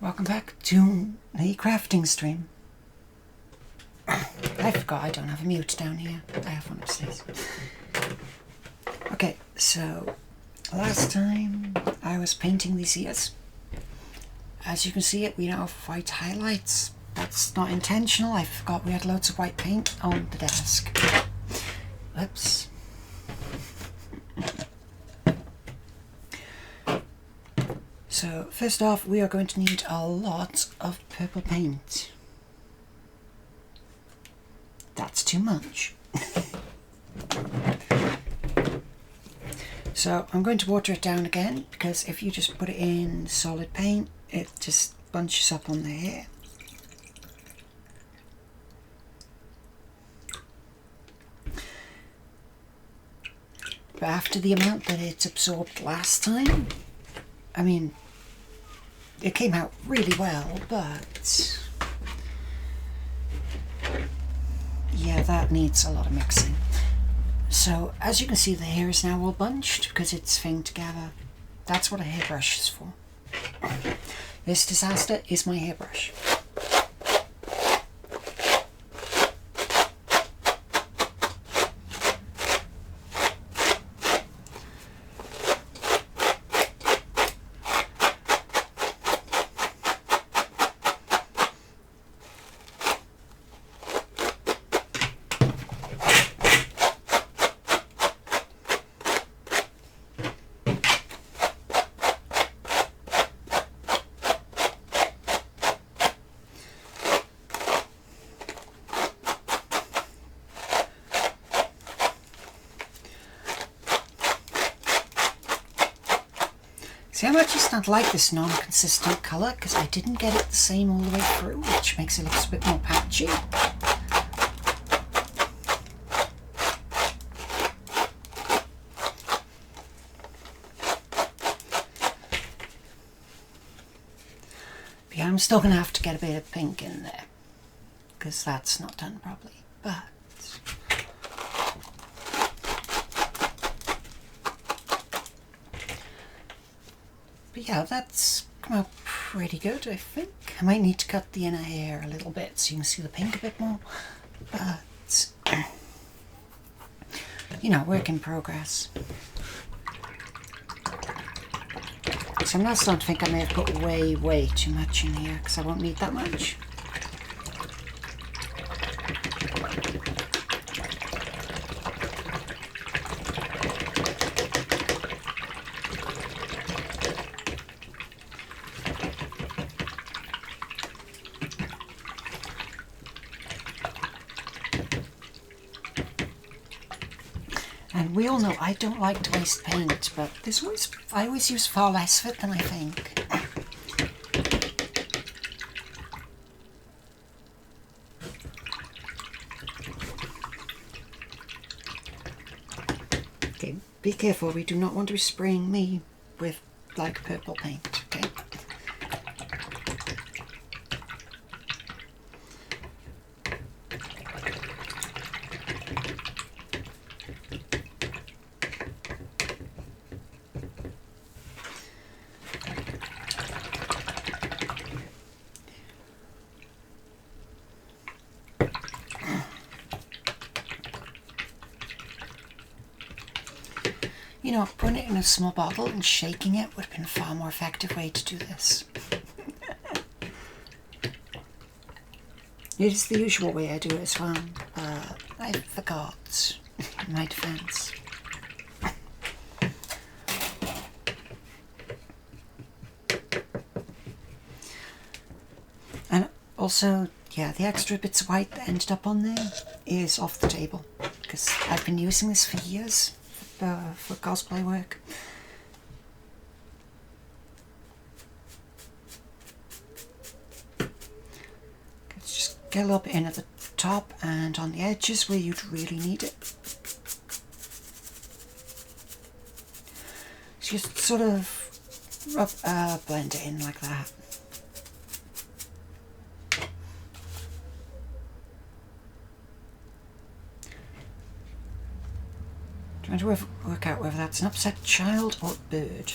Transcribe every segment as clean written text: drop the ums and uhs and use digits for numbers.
Welcome back to the crafting stream. I forgot I don't have a mute down here. I have one upstairs. Okay, so last time I was painting these ears. As you can see, we now have white highlights. That's not intentional. I forgot we had loads of white paint on the desk. Oops. So first off, we are going to need a lot of purple paint. That's too much. So I'm going to water it down again, because if you just put it in solid paint, it just bunches up on the hair. But after the amount that it's absorbed last time, I mean, it came out really well, but yeah, that needs a lot of mixing. So as you can see, the hair is now all bunched because it's thing together. That's what a hairbrush is for. This disaster is my hairbrush. See how much it's not like this non-consistent colour, because I didn't get it the same all the way through, which makes it look a bit more patchy. But yeah, I'm still going to have to get a bit of pink in there, because that's not done properly. But yeah, that's come out pretty good, I think. I might need to cut the inner hair a little bit so you can see the pink a bit more. But, you know, work in progress. So I'm now starting to think I may have put way too much in here, because I won't need that much. And we all know I don't like to waste paint, but I always use far less of it than I think. Okay, be careful, we do not want to be spraying me with like purple paint, okay? You know, putting it in a small bottle and shaking it would have been a far more effective way to do this. It is the usual way I do it as well, but I forgot, in my defense. And also, yeah, the extra bits of white that ended up on there is off the table, because I've been using this for years. For cosplay work. Let's just get a little bit in at the top and on the edges where you'd really need it. Just sort of blend it in like that. Trying to work out whether that's an upset child or bird.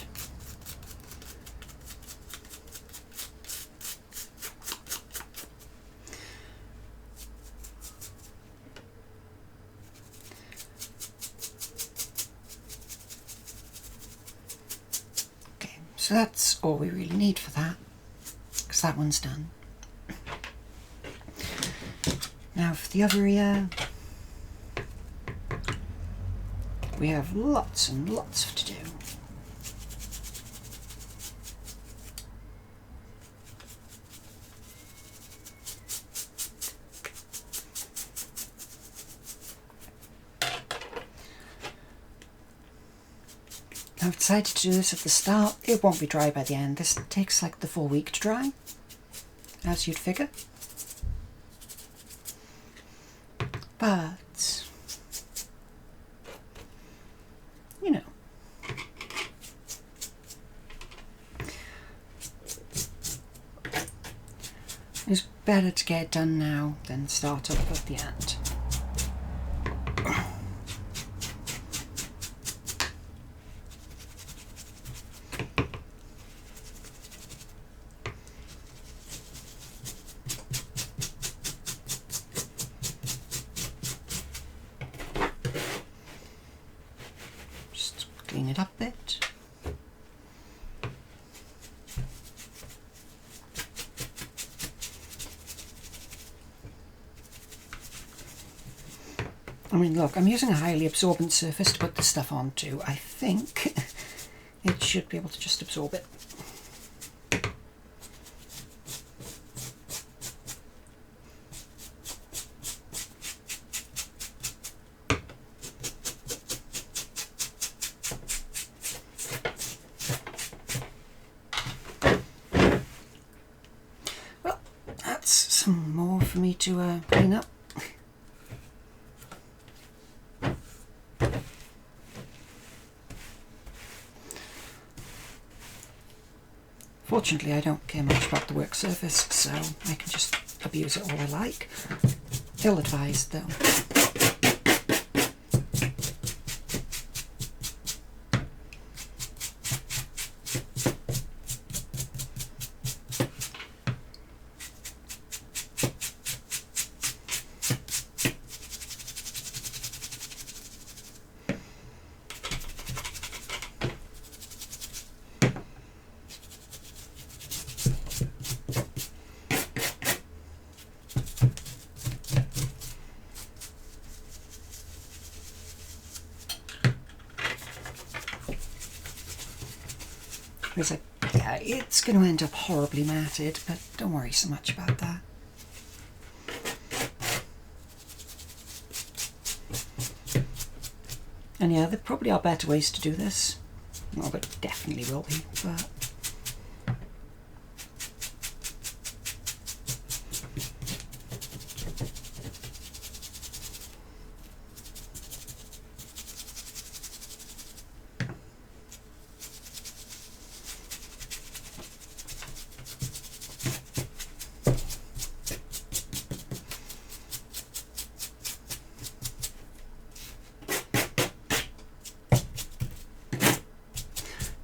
So that's all we really need for that, because that one's done. Now for the other ear, we have lots and lots to do. I've decided to do this at the start. It won't be dry by the end. This takes like the full week to dry, as you'd figure. But, you know, it's better to get it done now than start up at the end. Clean it up a bit. I mean, look, I'm using a highly absorbent surface to put this stuff onto. I think it should be able to just absorb it. Some more for me to clean up. Fortunately, I don't care much about the work surface, so I can just abuse it all I like. Ill-advised, though. Yeah, it's going to end up horribly matted, but don't worry so much about that. And yeah, there probably are better ways to do this. Well, there definitely will be, but...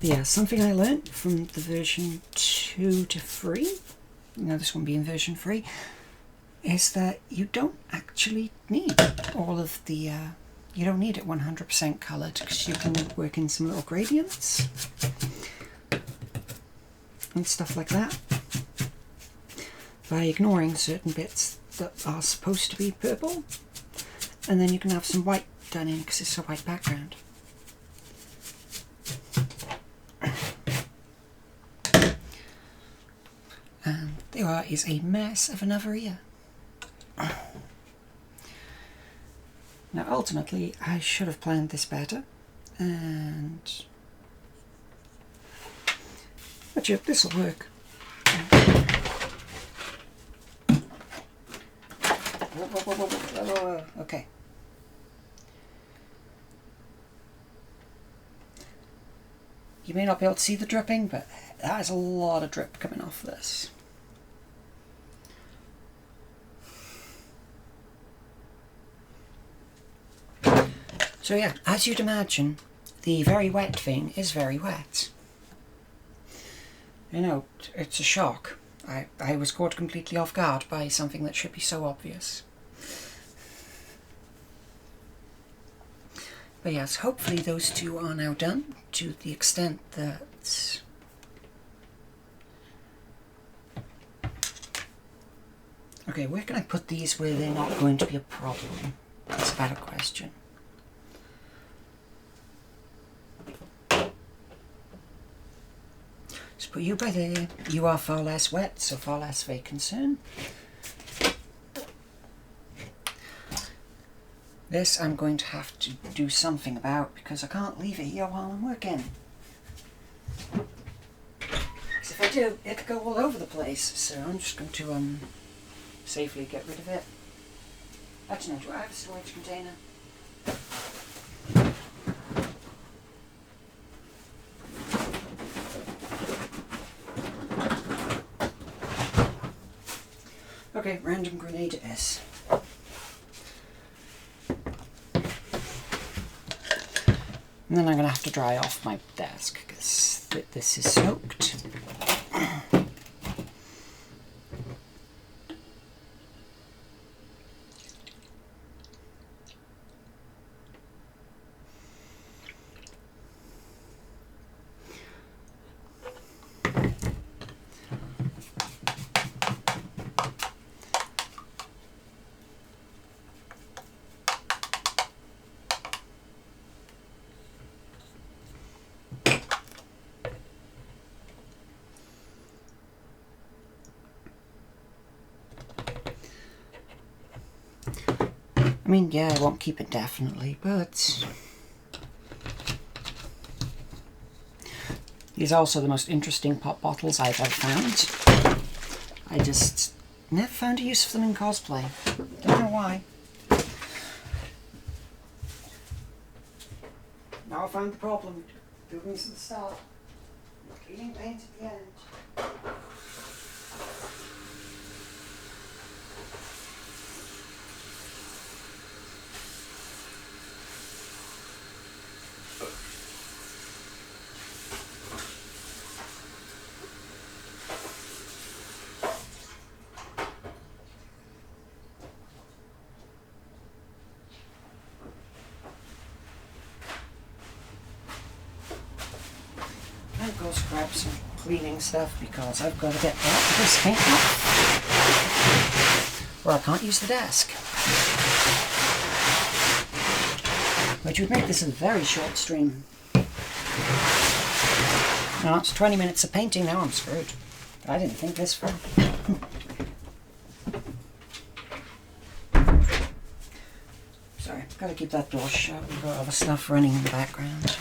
yeah, something I learned from the version 2 to 3, you know, this one being version 3, is that you don't actually need all of the, you don't need it 100% coloured, because you can work in some little gradients and stuff like that by ignoring certain bits that are supposed to be purple, and then you can have some white done in because it's a white background. And there is a mess of another ear. Now ultimately I should have planned this better, but yeah, this will work. Okay. You may not be able to see the dripping, but that is a lot of drip coming off this. So yeah, as you'd imagine, the very wet thing is very wet. You know, it's a shock. I was caught completely off guard by something that should be so obvious. But yes, hopefully those two are now done to the extent that Okay, where can I put these where they're not going to be a problem? That's a better question. Just put you by there. You are far less wet, so far less of a concern. This I'm going to have to do something about because I can't leave it here while I'm working. Because if I do, it'll go all over the place. So I'm just going to safely get rid of it. Actually, no, do I have a storage container? Okay, random grenade it is. And then I'm going to have to dry off my desk because this is soaked. I mean, yeah, I won't keep it definitely, but these are also the most interesting pop bottles I've ever found. I just never found a use for them in cosplay. Don't know why. Now I found the problem. Doing this at the start. Cleaning paint at the end. I'll go grab some cleaning stuff because I've got to get this paint off, or I can't use the desk. Which would make this a very short stream. Now it's 20 minutes of painting, now I'm screwed. I didn't think this far. Sorry, I've got to keep that door shut. We've got other stuff running in the background.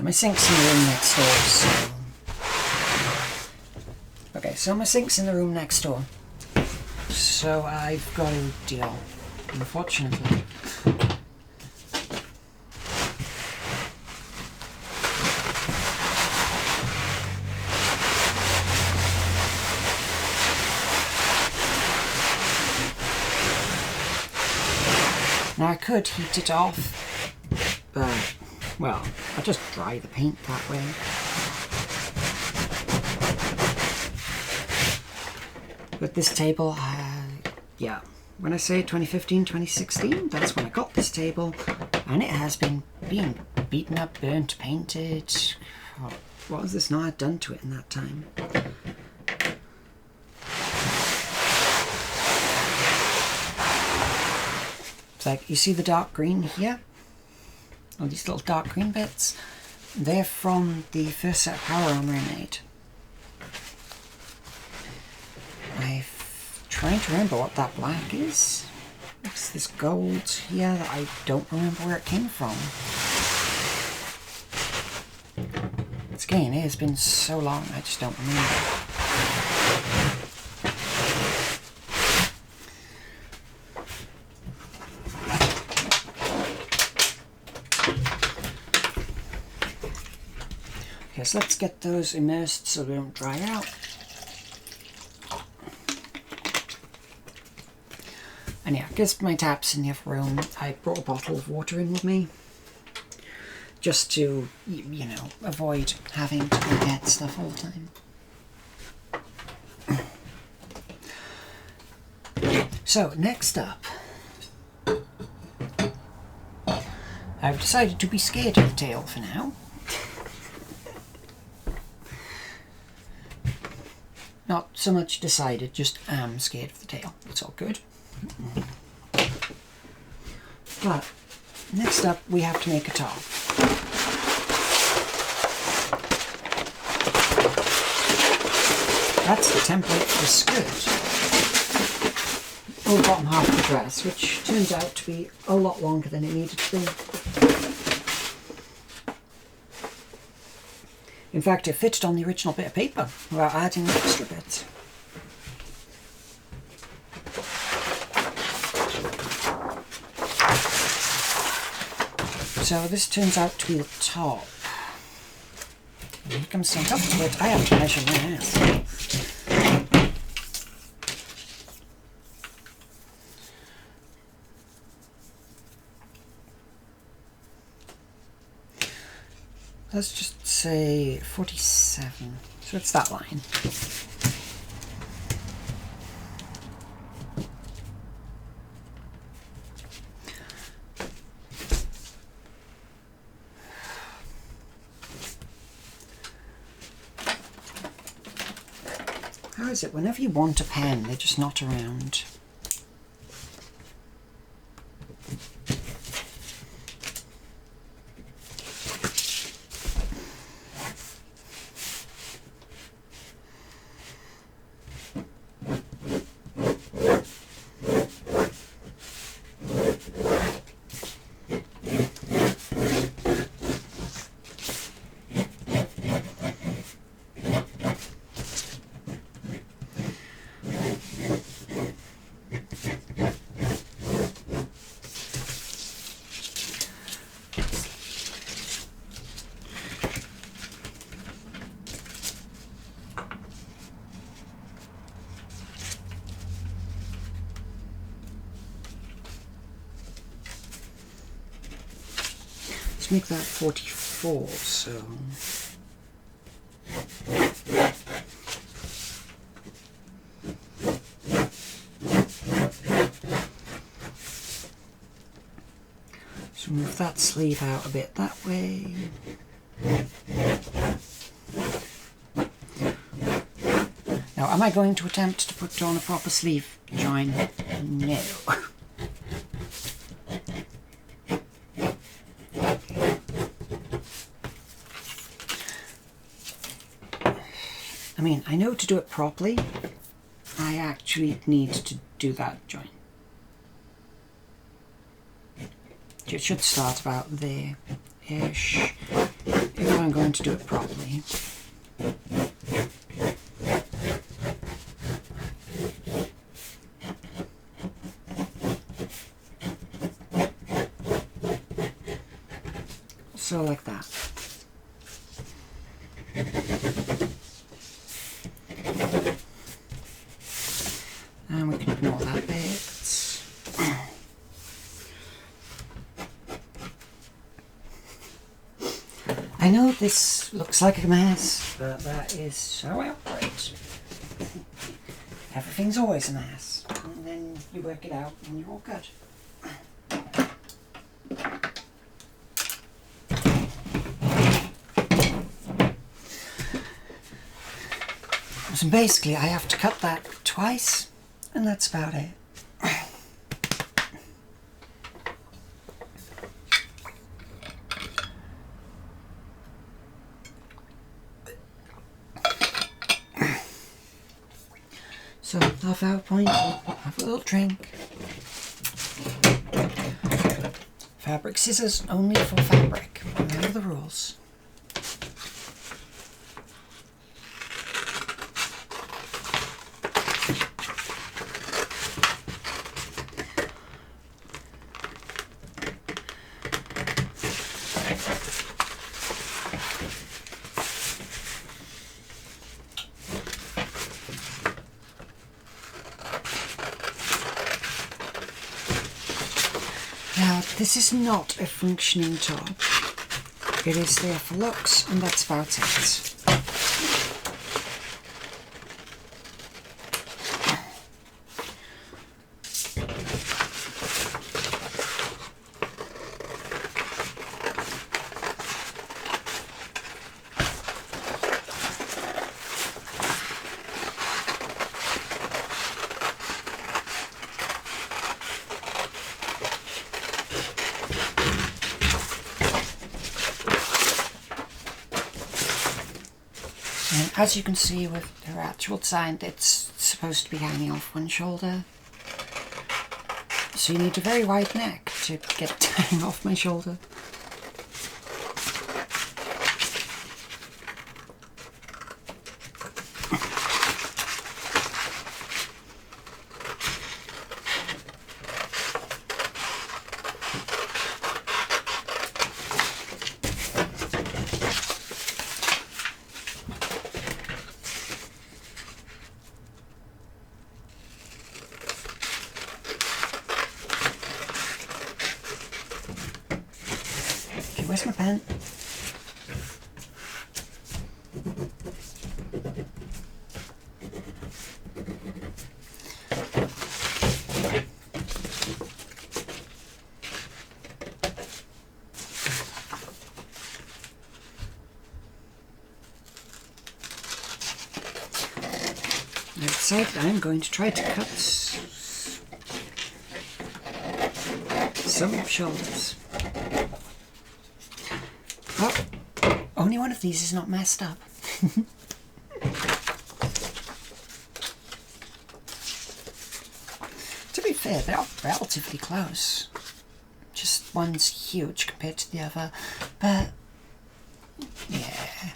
My sink's in the room next door, so... Okay, so my sink's in the room next door. So I've got a deal, unfortunately. Now I could heat it off, but... well, I'll just dry the paint that way. But this table, yeah, when I say 2015, 2016, that's when I got this table, and it has been being beaten up, burnt, painted. Oh, what has this not done to it in that time? It's like, you see the dark green here? All these little dark green bits, they're from the first set of power armor I made. I'm trying to remember what that black is. It's this gold here that I don't remember where it came from. It's again, it has been so long, I just don't remember. Okay, so let's get those immersed so they don't dry out. And yeah, because my tap's in the other room, I brought a bottle of water in with me. Just to, you know, avoid having to go get stuff all the time. So, next up, I've decided to be scared of the tail for now. Not so much decided, just am scared of the tail. It's all good. But next up, we have to make a top. That's the template for the skirt. Or the bottom half of the dress, which turns out to be a lot longer than it needed to be. In fact, it fitted on the original bit of paper without adding the extra bits. So this turns out to be the top. When it comes to on top of it, I have to measure my ass. Let's just say 47. So it's that line. How is it? Whenever you want a pen, they're just not around. Make that 44, so move that sleeve out a bit that way. Now, am I going to attempt to put on a proper sleeve join? No. I mean, I know to do it properly, I actually need to do that join. It should start about there-ish, if I'm going to do it properly. So like that. And we can ignore that bit. I know this looks like a mess, but that is so outright. Everything's always a mess. And then you work it out and you're all good. So basically I have to cut that twice, and that's about it. So, half-hour point, have a little drink. Fabric scissors only for fabric. Remember the rules. Now, this is not a functioning top. It is there for looks, and that's about it. as you can see with her actual design, it's supposed to be hanging off one shoulder. So you need a very wide neck to get it to hang off my shoulder. Where's my pen? I decided I'm going to try to cut some shoulders. Oh, only one of these is not messed up. To be fair, they are relatively close. Just one's huge compared to the other, but yeah.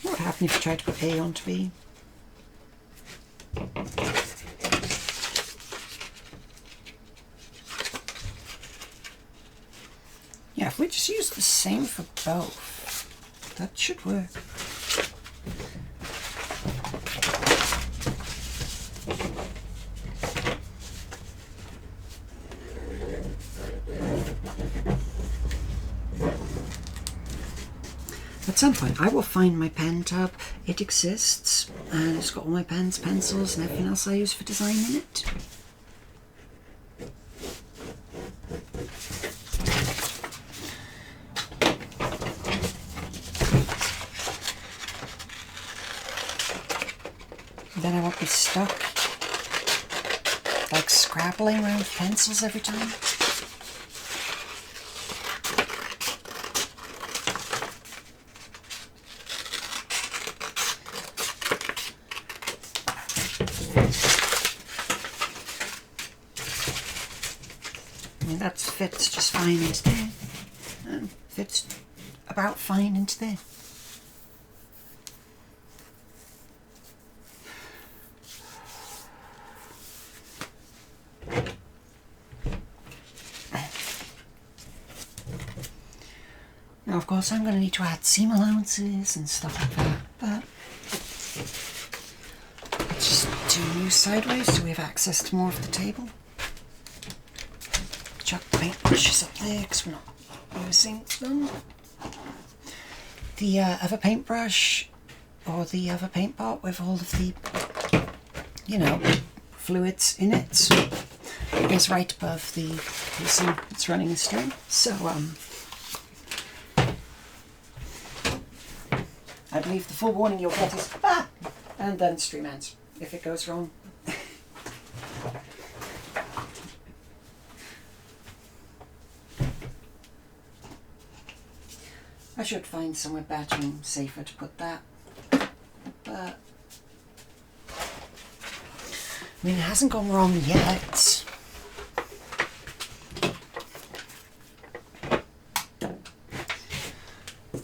What would happen if you tried to put A onto B? Yeah, if we just use the same for both, that should work. At some point I will find my pen tub. It exists and it's got all my pens, pencils and everything else I use for design in it. Then I won't be stuck like scrabbling around with pencils every time. I mean, that fits just fine into there, and fits about fine into there. Now, of course, I'm going to need to add seam allowances and stuff like that, but let's just do new sideways so we have access to more of the table. Chuck the paintbrushes up there because we're not using them. The other paintbrush or the other paint pot with all of the, you know, fluids in it is right above the person that's running the stream. So, I believe the full warning you'll get is ah! And then stream ends if it goes wrong. I should find somewhere better and safer to put that, but I mean, it hasn't gone wrong yet.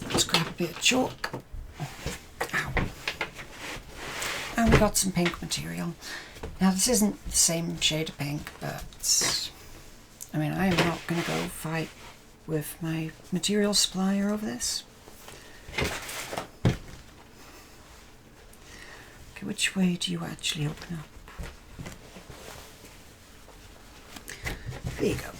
Let's grab a bit of chalk. Ow. And we got some pink material. Now this isn't the same shade of pink, but I mean, I am not going to go fight with my material supplier over this. Okay, which way do you actually open up? There you go.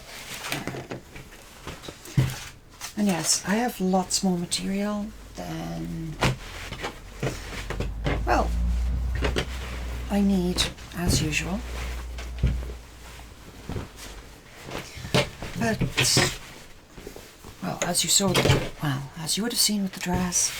And yes, I have lots more material than, well, I need, as usual. But well, as you saw, as you would have seen with the dress,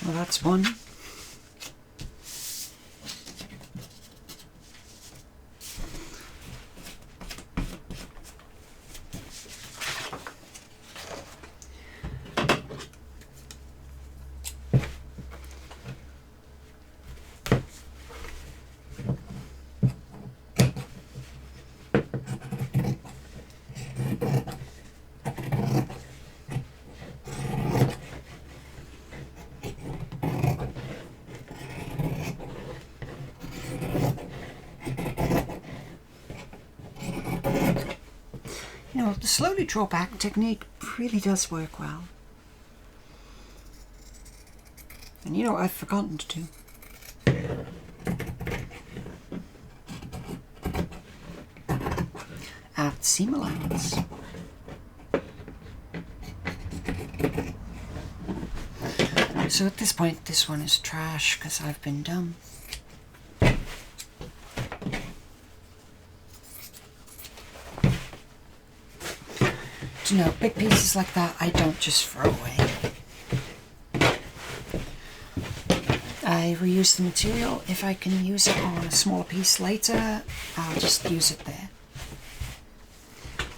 Well, that's one. You know, the slowly draw back technique really does work well. And you know, I've forgotten to do. Add seam allowance. So at this point, this one is trash because I've been dumb. You know, big pieces like that I don't just throw away. I reuse the material. If I can use it on a smaller piece later, I'll just use it there.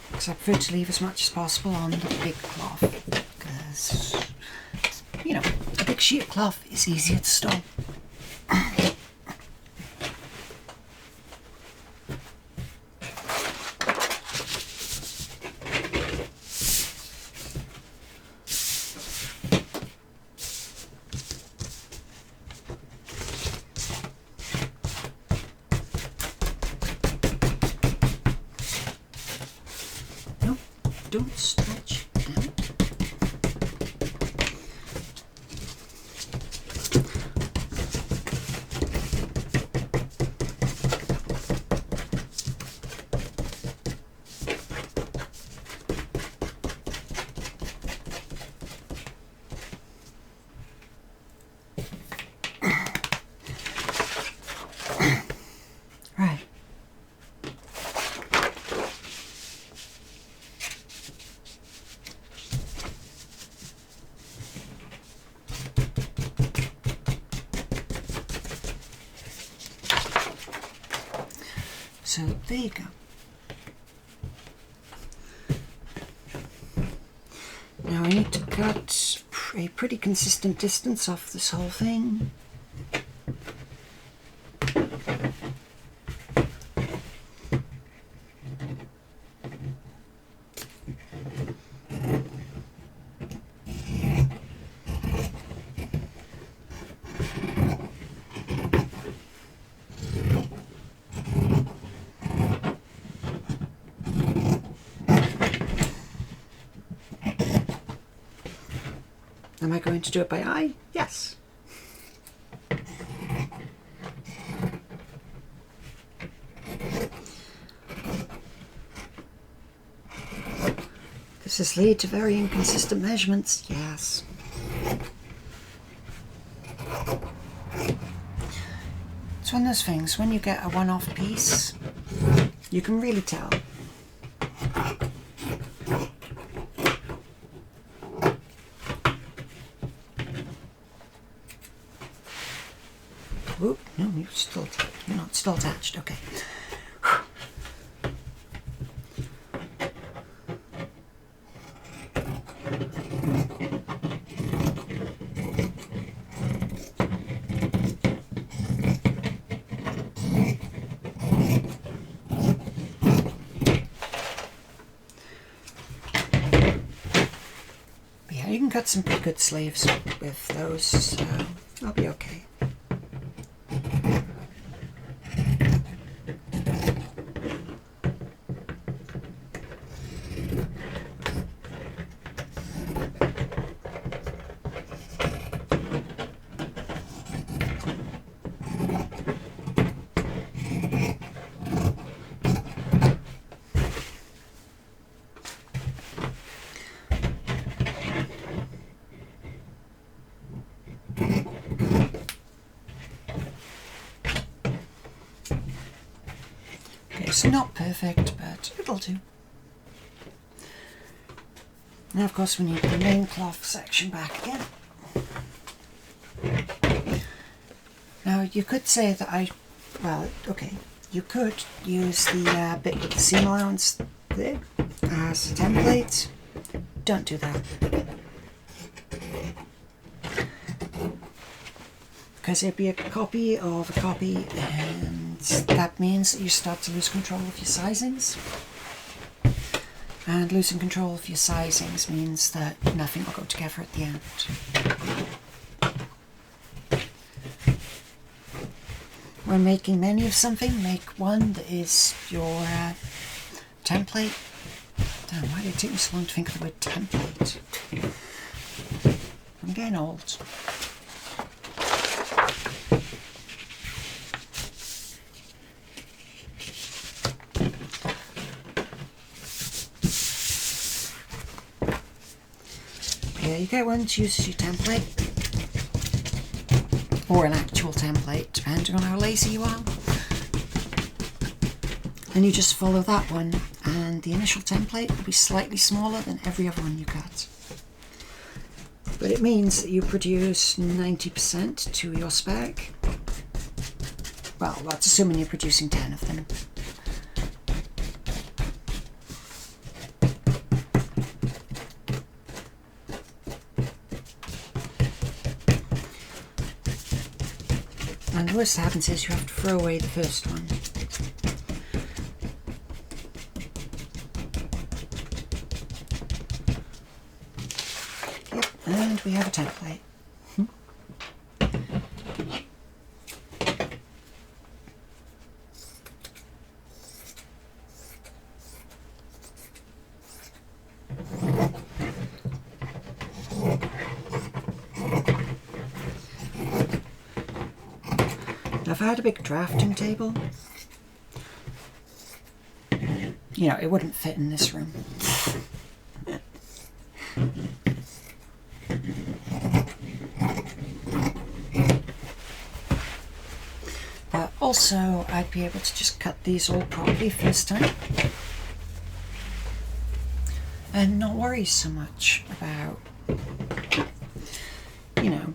Because I prefer to leave as much as possible on the big cloth. Because, you know, a big sheet of cloth is easier to store. Don't stretch out. Right. So there you go. Now I need to cut a pretty consistent distance off this whole thing. Am I going to do it by eye? Yes. Does this lead to very inconsistent measurements? Yes. It's one of those things, when you get a one-off piece, you can really tell. Whoop, no, you're not still attached, okay. Yeah, you can cut some pretty good sleeves with those, so I'll be okay. It's not perfect, but it'll do. Now, of course, we need the main cloth section back again. Now you could say that okay, you could use the bit with the seam allowance there as a template. Don't do that. Because it'd be a copy of a copy, and that means that you start to lose control of your sizings. And losing control of your sizings means that nothing will go together at the end. When making many of something, make one that is your template. Damn, why did it take me so long to think of the word template? I'm getting old. Yeah, you get one to use as your template, or an actual template, depending on how lazy you are. And you just follow that one, and the initial template will be slightly smaller than every other one you cut. But it means that you produce 90% to your spec. Well, that's assuming you're producing 10 of them. And the worst that happens is you have to throw away the first one. Yep, and we have a template. If I had a big drafting table, you know, it wouldn't fit in this room. But also, I'd be able to just cut these all properly first time and not worry so much about, you know,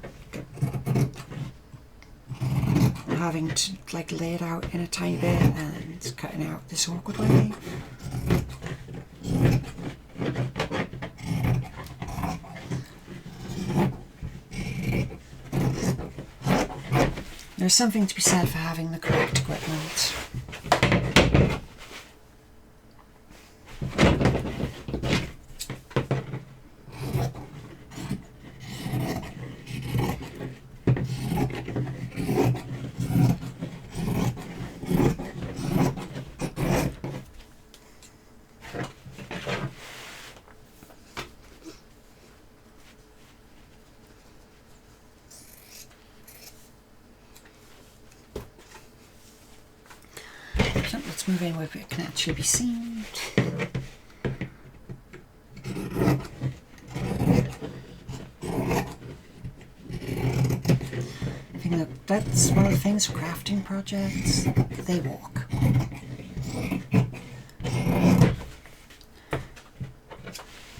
having to like lay it out in a tiny bit and cutting out this awkward way. There's something to be said for having the correct equipment. So let's move in where it can actually be seen. I think that's one of the things with crafting projects, they walk.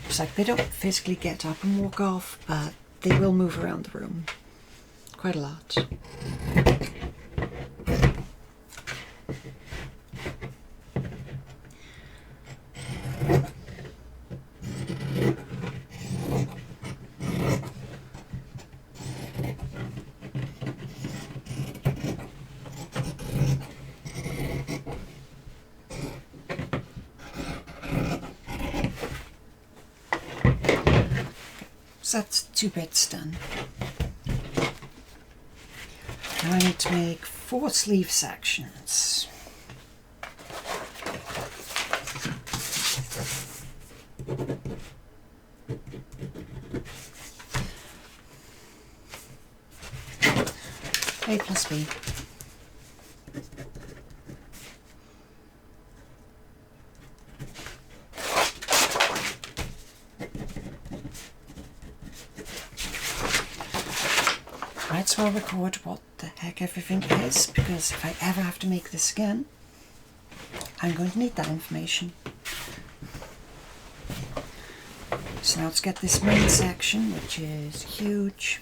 It's like they don't physically get up and walk off, but they will move around the room quite a lot. So that's 2 bits done. Now I need to make 4 sleeve sections. A plus B. Might as well record what the heck everything is, because if I ever have to make this again, I'm going to need that information. So now let's get this main section, which is huge.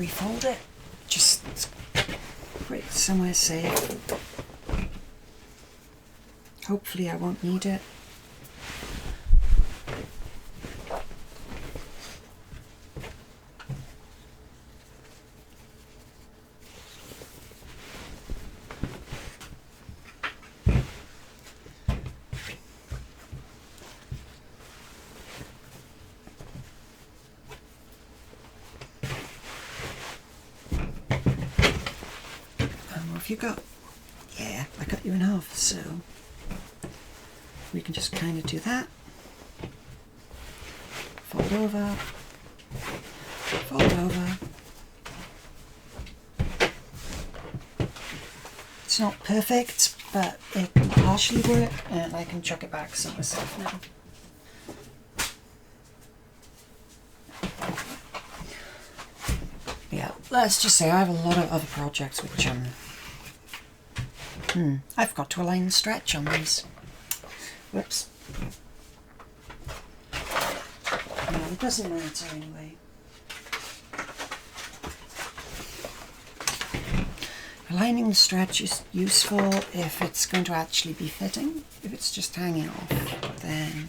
refold it. Just put it somewhere safe. Hopefully I won't need it. You got? Yeah, I cut you in half, so we can just kind of do that. Fold over, fold over. It's not perfect, but it can partially work, and I can chuck it back somewhere safe now. Yeah, let's just say I have a lot of other projects which I forgot to align the stretch on these. Whoops. No, it doesn't matter anyway. Aligning the stretch is useful if it's going to actually be fitting. If it's just hanging off, then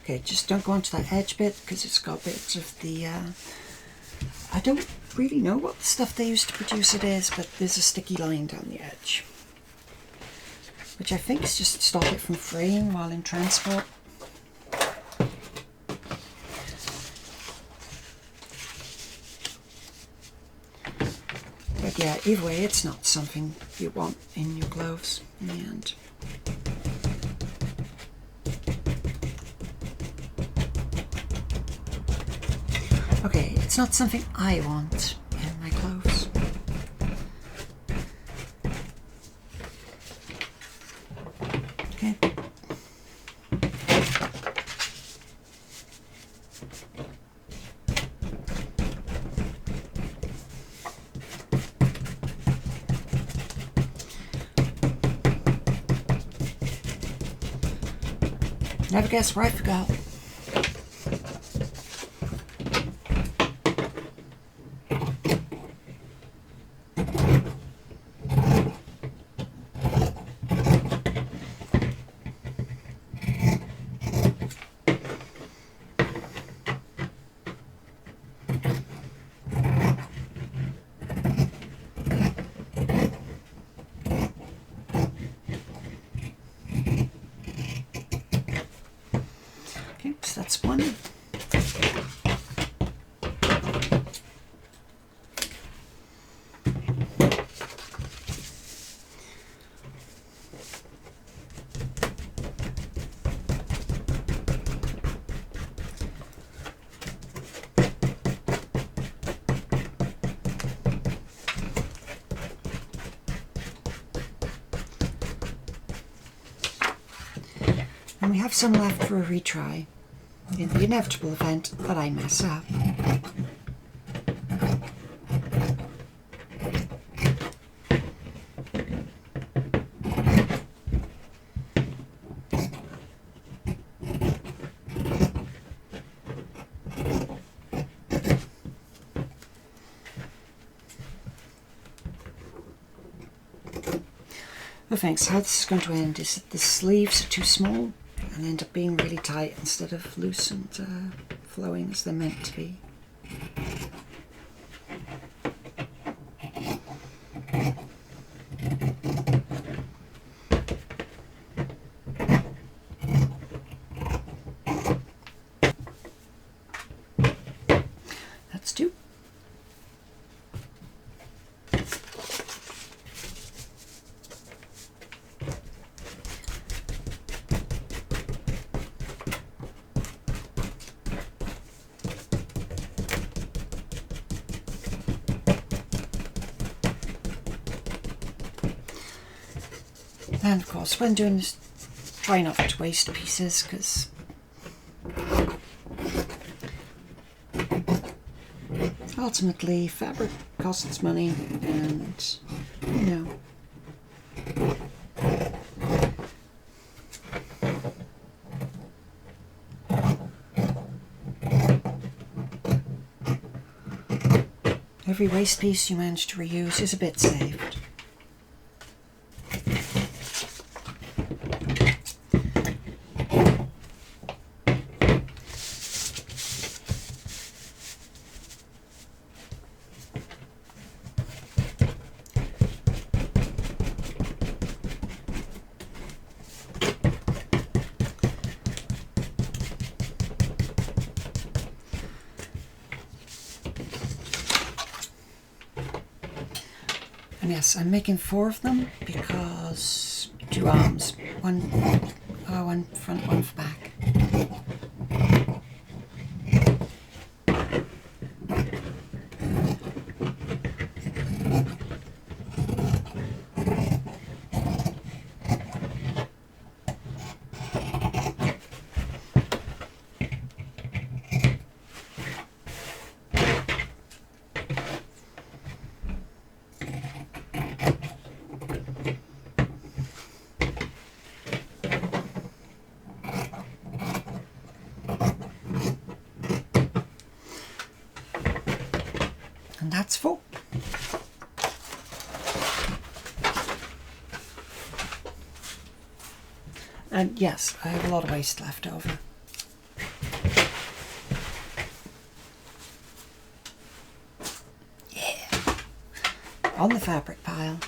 okay, just don't go onto that edge bit because it's got bits of the, I don't really know what the stuff they use to produce it is, but there's a sticky line down the edge, which I think is just to stop it from fraying while in transport. But yeah, either way, it's not something you want in your gloves in the end. Okay, it's not something I want in my clothes. Okay. Never guess where I forgot. Okay, so that's one. And we have some left for a retry in the inevitable event that I mess up. The thing is, how this is going to end is that the sleeves are too small and end up being really tight instead of loose and flowing as they're meant to be. That's two. And of course, when doing this, try not to waste pieces, because ultimately fabric costs money, and you know. Every waste piece you manage to reuse is a bit saved. And yes, I'm making 4 of them because 2 arms, one front, one for back. And that's full. And yes, I have a lot of waste left over. Yeah. On the fabric pile.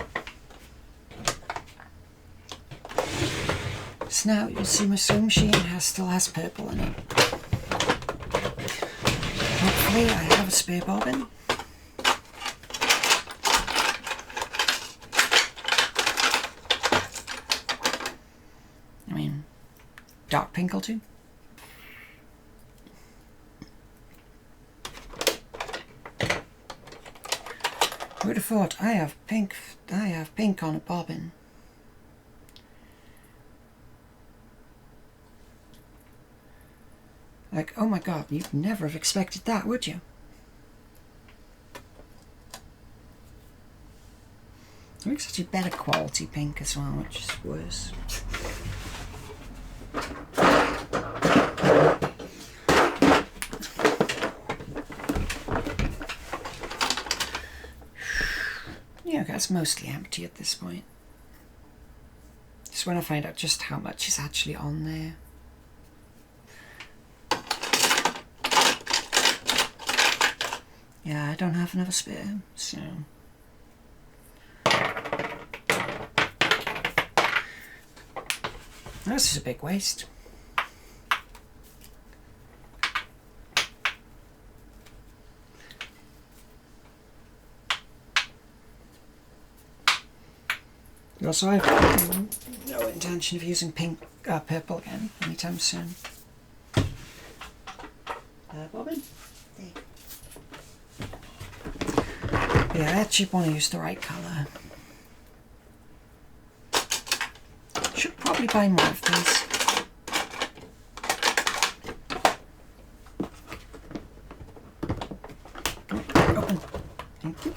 So now you'll see my sewing machine still has purple in it. Hopefully I have a spare bobbin. I mean, dark pink will do. Who would have thought I have pink on a bobbin. Like, oh my god, you'd never have expected that, would you? It makes such a better quality pink as well, which is worse. Yeah, that's mostly empty at this point. Just when I find out just how much is actually on there. Yeah, I don't have another spare, so... This is a big waste. Also, I have no intention of using purple again anytime soon. Bobbin? Yeah, I actually want to use the right colour. Should probably buy more of these. Open. Thank you.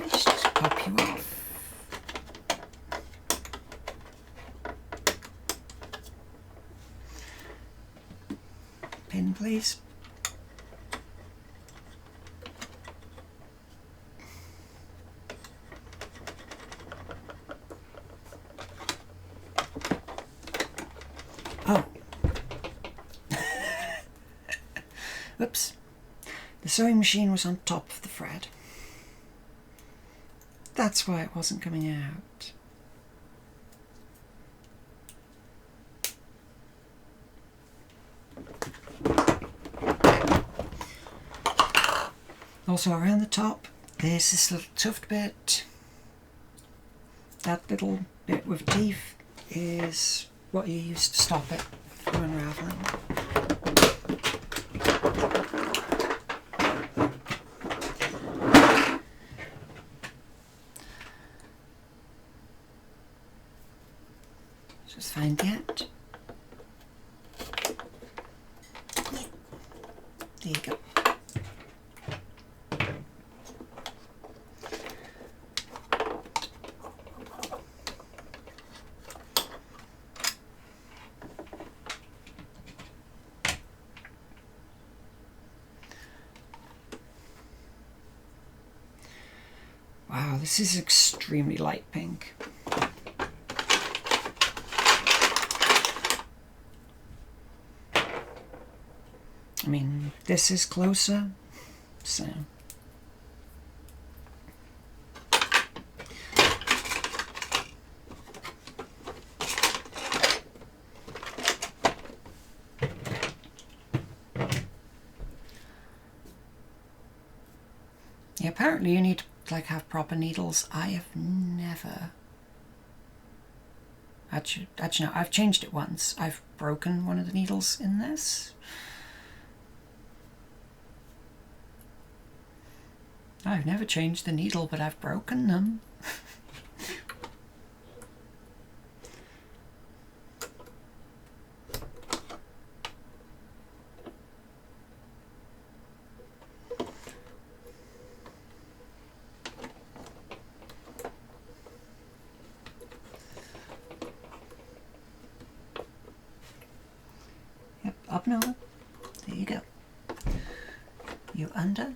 Just pop you off. Pin, please. Oh. Oops. The sewing machine was on top of the thread. That's why it wasn't coming out. Also around the top, there's this little tuft bit. That little bit with teeth is what you use to stop it from unraveling. Just find that. Wow, this is extremely light pink. I mean, this is closer, so... Yeah, apparently you need to like have proper needles. I have never... Actually, no, I've changed it once. I've broken one of the needles in this. I've never changed the needle, but I've broken them. Yep, up and over. There you go. You under.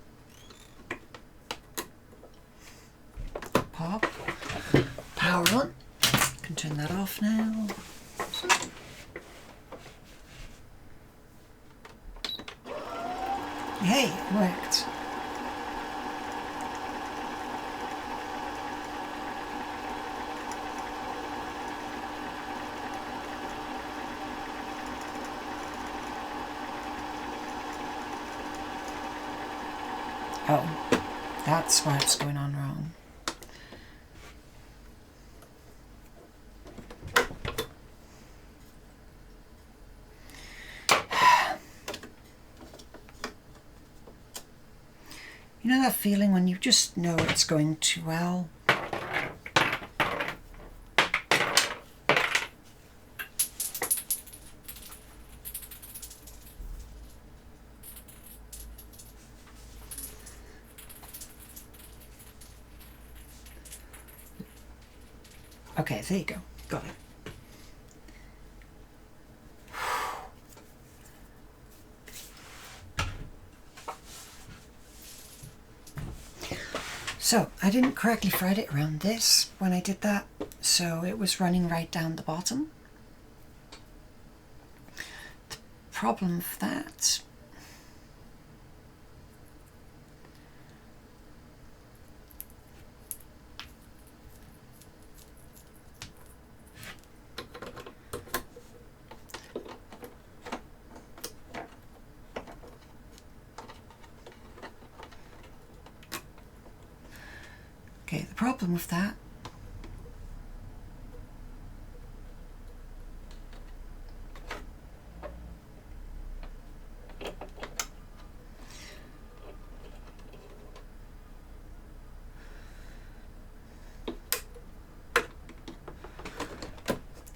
Pop. Power on. Can turn that off now. Hey, it worked. Oh, that's what's going on wrong. You know that feeling when you just know it's going too well? Okay, there you go. Got it. So, I didn't correctly thread it around this when I did that, so it was running right down the bottom. The problem with that... Okay, the problem with that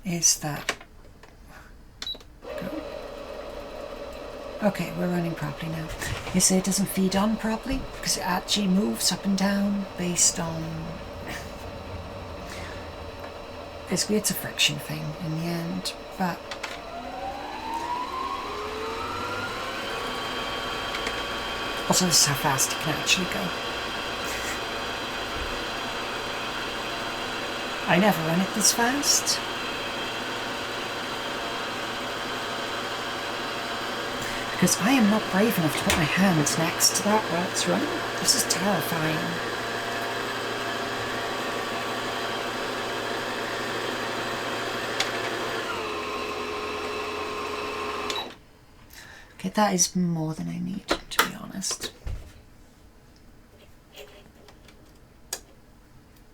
is that... Okay, we're running properly now. You say it doesn't feed on properly because it actually moves up and down based on... Basically, it's a friction thing in the end, but... Also, this is how fast it can actually go. I never run it this fast. Because I am not brave enough to put my hands next to that while it's running. This is terrifying. Okay, that is more than I need, to be honest.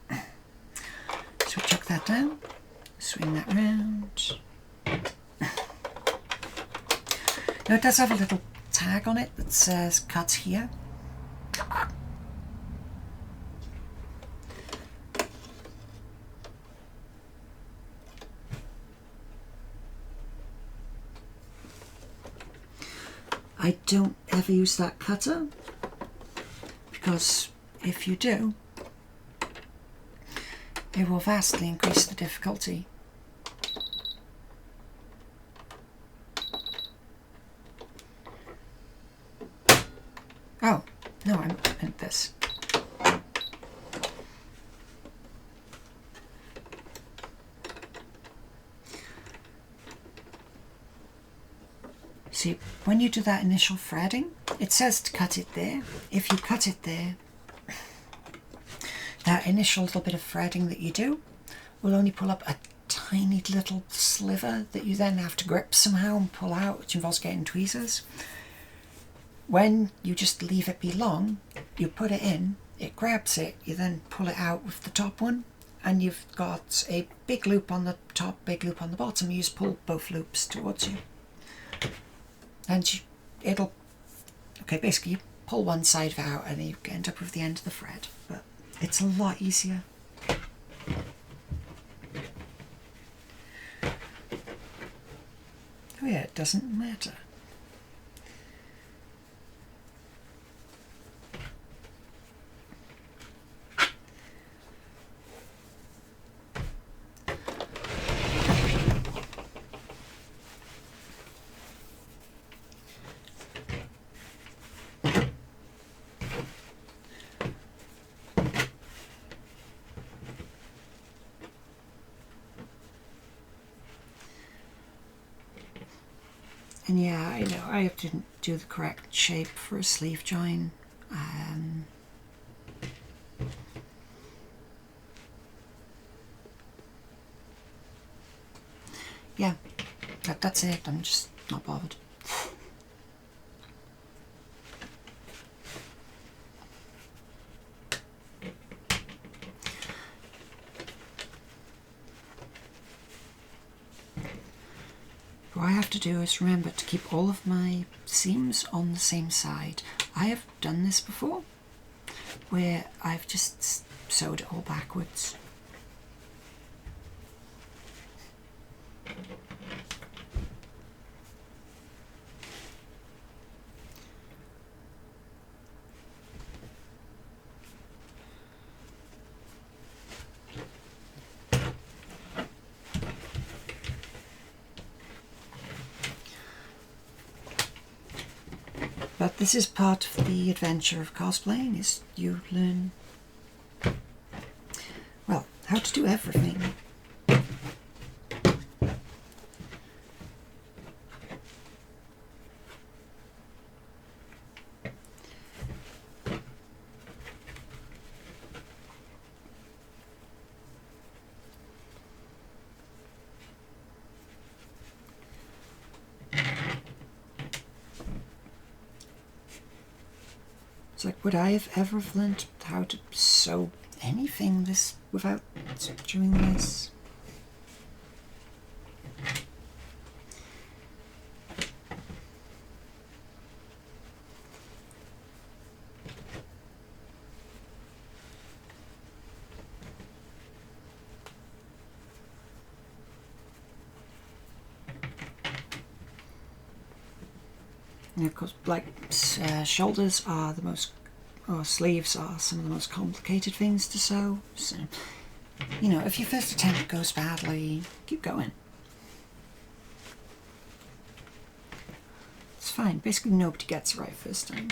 So we chuck that down, swing that round. Now it does have a little tag on it that says cut here. I don't ever use that cutter because if you do, it will vastly increase the difficulty. Oh, no, I meant this. See, when you do that initial threading, it says to cut it there. If you cut it there, that initial little bit of threading that you do will only pull up a tiny little sliver that you then have to grip somehow and pull out, which involves getting tweezers. When you just leave it be long, you put it in, it grabs it, you then pull it out with the top one, and you've got a big loop on the top, big loop on the bottom. You just pull both loops towards you. And it'll, okay, basically you pull one side of it out and you end up with the end of the thread. But it's a lot easier. Oh yeah, it doesn't matter. And yeah, I know I didn't do the correct shape for a sleeve join. Yeah, that's it. I'm just not bothered. What I have to do is remember to keep all of my seams on the same side. I have done this before, where I've just sewed it all backwards. But this is part of the adventure of cosplaying, is you learn, well, how to do everything. It's like, would I have ever learned how to sew anything this without doing this? And of course, like shoulders are the most, or sleeves are some of the most complicated things to sew. So, you know, if your first attempt goes badly, keep going. It's fine. Basically, nobody gets it right first time.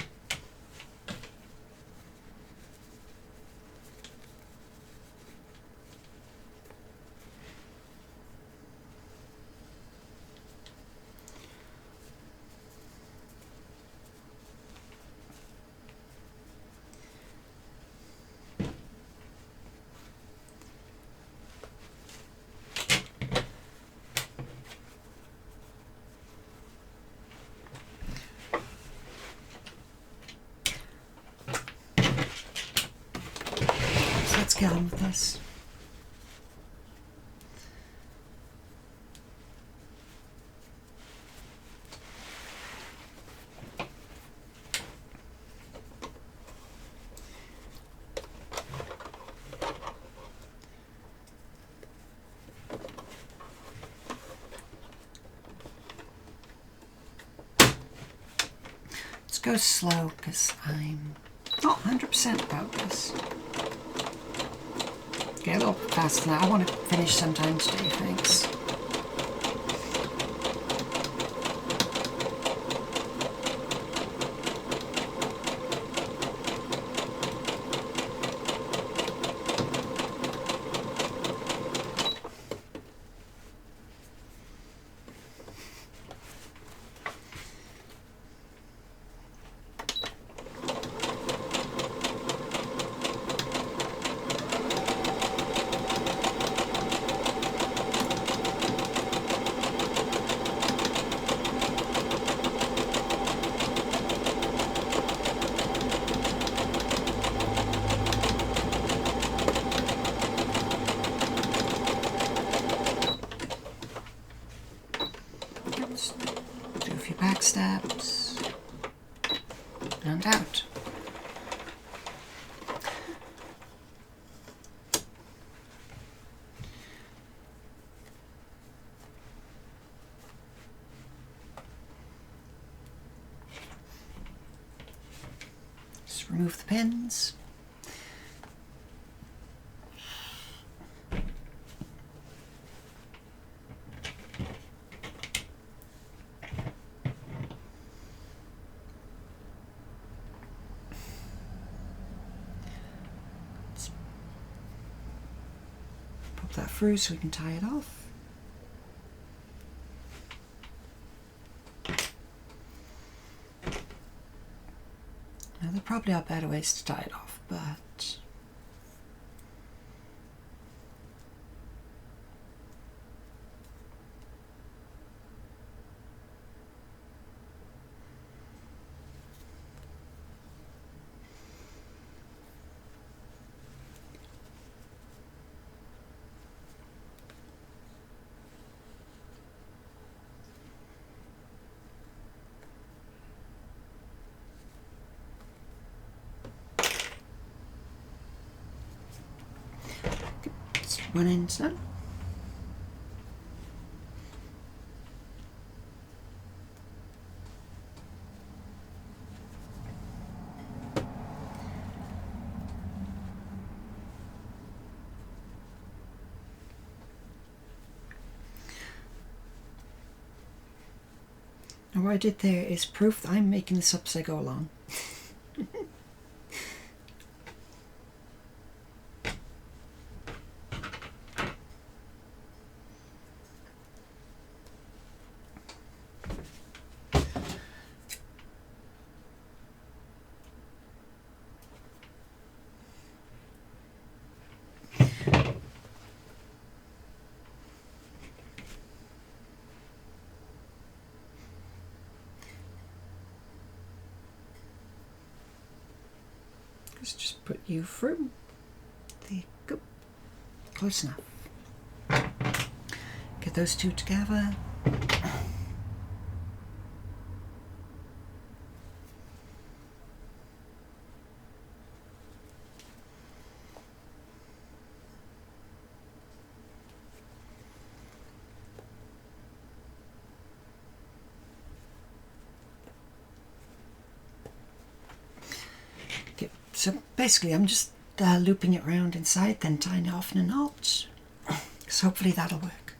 Let's get on with this. Let's go slow because I'm not 100% about this. Get a little faster than that. I want to finish sometime today, thanks. remove the pins. Pop that through so we can tie it off. Now there probably are better ways to tie it off, but one end's done. Now what I did there is proof that I'm making this up as I go along. Let's just put you through. There you go. Close enough. Get those two together. So basically I'm just looping it around inside, then tying it off in a knot. So hopefully that'll work.